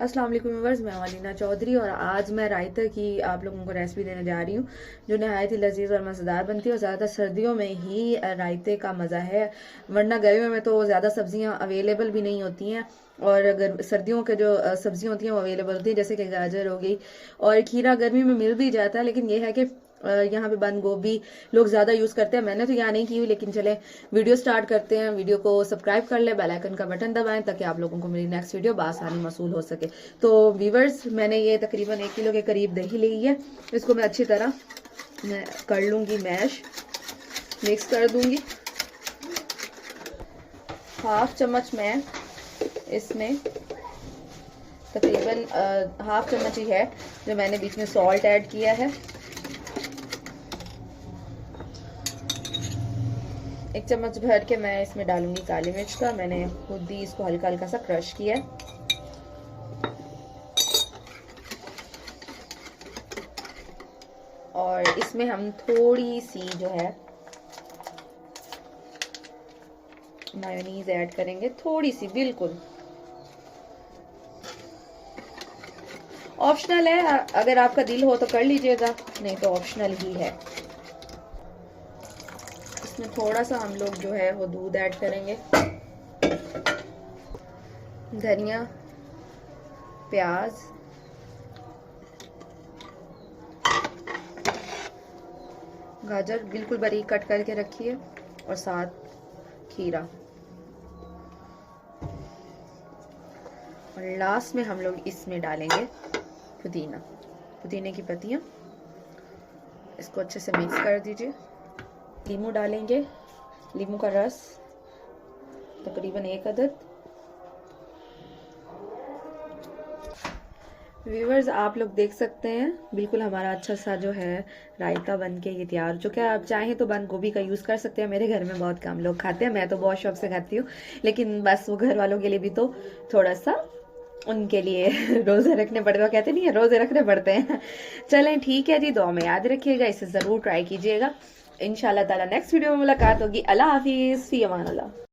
अस्सलाम वालेकुम व्यूअर्स, मैं अलीना चौधरी और आज मैं रायता की आप लोगों को रेसिपी देने जा रही हूँ जो नहायत ही लजीज और मज़ेदार बनती है। और ज़्यादातर सर्दियों में ही रायते का मज़ा है, वरना गर्मियों में तो ज़्यादा सब्जियाँ अवेलेबल भी नहीं होती हैं। और अगर सर्दियों के जो सब्जियाँ होती हैं वो अवेलेबल होती है, जैसे कि गाजर हो गई और खीरा गर्मी में मिल भी जाता है, लेकिन ये है कि यहाँ पे बंद गोभी लोग ज़्यादा यूज़ करते हैं। मैंने तो यहाँ नहीं की हुई, लेकिन चले वीडियो स्टार्ट करते हैं। वीडियो को सब्सक्राइब कर ले, बेल आइकन का बटन दबाएं ताकि आप लोगों को मेरी नेक्स्ट वीडियो बआसानी मौसूल हो सके। तो व्यूवर्स, मैंने ये तकरीबन 1 किलो के करीब दही ली है। इसको मैं अच्छी तरह मैं कर लूँगी मैश, मिक्स कर दूँगी। हाफ चम्मच मैं इसमें तकरीबन हाफ चम्मच ही है जो मैंने बीच में सॉल्ट ऐड किया है। 1 चम्मच भर के मैं इसमें डालूंगी काली मिर्च का। मैंने खुद ही इसको हल्का हल्का सा क्रश किया है। और इसमें हम थोड़ी सी जो है मायोनीज ऐड करेंगे, थोड़ी सी, बिल्कुल ऑप्शनल है। अगर आपका दिल हो तो कर लीजिएगा, नहीं तो ऑप्शनल ही है। इसमें थोड़ा सा हम लोग जो है वो दूध ऐड करेंगे। धनिया, प्याज, गाजर बिल्कुल बारीक कट करके रखिए और साथ खीरा। और लास्ट में हम लोग इसमें डालेंगे पुदीना, पुदीने की पत्तियां। इसको अच्छे से मिक्स कर दीजिए। लीमू डालेंगे, लीमू का रस तकरीबन 1 अदद। व्यूवर्स, आप लोग देख सकते हैं बिल्कुल हमारा अच्छा सा जो है रायता बन के ये तैयार हो चुका है। आप चाहें तो बंद गोभी का यूज़ कर सकते हैं। मेरे घर में बहुत कम लोग खाते हैं, मैं तो बहुत शौक से खाती हूँ, लेकिन बस वो घर वालों के लिए भी तो थोड़ा सा उनके लिए रोज़े रखने पड़ते हैं। कहते नहीं है, रोज़े रखने पड़ते हैं। चलें ठीक है जी, दुआ में याद रखिएगा, इसे ज़रूर ट्राई कीजिएगा। इंशाल्लाह ताला नेक्स्ट वीडियो में मुलाकात होगी। अल्लाह हाफिज़, फी अमान अल्लाह।